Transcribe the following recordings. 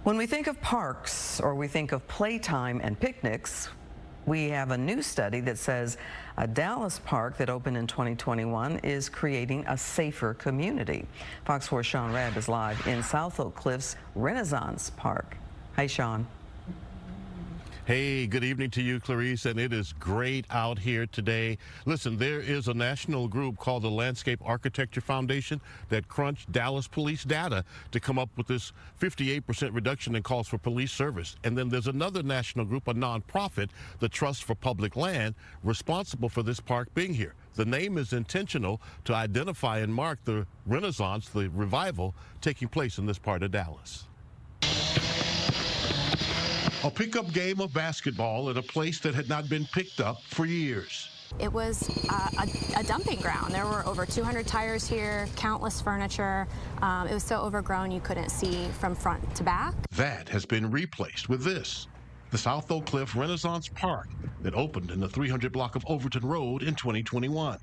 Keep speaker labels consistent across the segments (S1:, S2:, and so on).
S1: When we think of parks or we think of playtime and picnics, we have a new study that says a Dallas park that opened in 2021 is creating a safer community. Fox 4's Sean Rabb is live in South Oak Cliff's Renaissance Park. Hi, Sean.
S2: Hey, good evening to you, Clarice, and it is great out here today. Listen, there is a national group called the Landscape Architecture Foundation that crunched Dallas police data to come up with this 58% reduction in calls for police service. And then there's another national group, a nonprofit, the Trust for Public Land, responsible for this park being here. The name is intentional to identify and mark the renaissance, the revival taking place in this part of Dallas. A pickup game of basketball at a place that had not been picked up for years.
S3: It was a dumping ground. There were over 200 tires here, countless furniture. It was so overgrown you couldn't see from front to back.
S2: That has been replaced with this, the South Oak Cliff Renaissance Park that opened in the 300 block of Overton Road in 2021.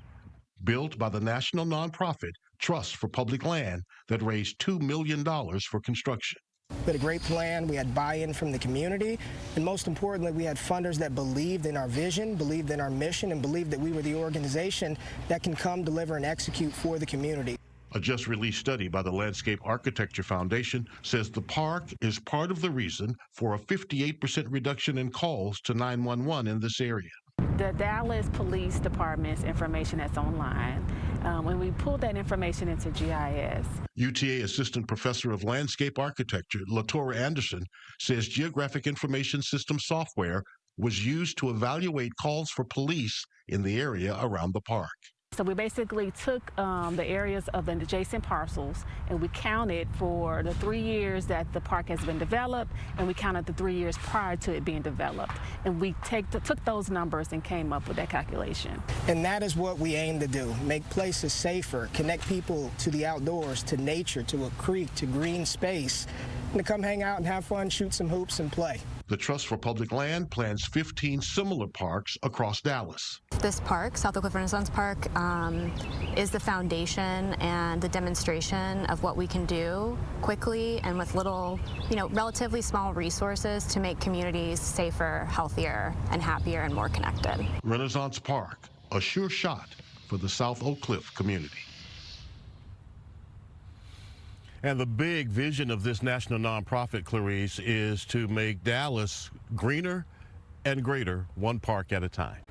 S2: Built by the national nonprofit Trust for Public Land that raised $2 million for construction.
S4: We had a great plan, we had buy-in from the community, and most importantly, we had funders that believed in our vision, believed in our mission, and believed that we were the organization that can come, deliver, and execute for the community.
S2: A just-released study by the Landscape Architecture Foundation says the park is part of the reason for a 58% reduction in calls to 911 in this area.
S5: The Dallas Police Department's information that's online, when we pulled that information into GIS.
S2: UTA Assistant Professor of Landscape Architecture, LaTora Anderson, says Geographic Information System software was used to evaluate calls for police in the area around the park.
S5: So we basically took the areas of the adjacent parcels and we counted for the 3 years that the park has been developed, and we counted the 3 years prior to it being developed. And we took those numbers and came up with that calculation.
S4: And that is what we aim to do, make places safer, connect people to the outdoors, to nature, to a creek, to green space, and to come hang out and have fun, shoot some hoops, and play.
S2: The Trust for Public Land plans 15 similar parks across Dallas.
S3: This park, South Oak Cliff Renaissance Park, is the foundation and the demonstration of what we can do quickly and with little, relatively small resources to make communities safer, healthier, and happier and more connected.
S2: Renaissance Park, a sure shot for the South Oak Cliff community. And the big vision of this national nonprofit, Clarice, is to make Dallas greener and greater, one park at a time.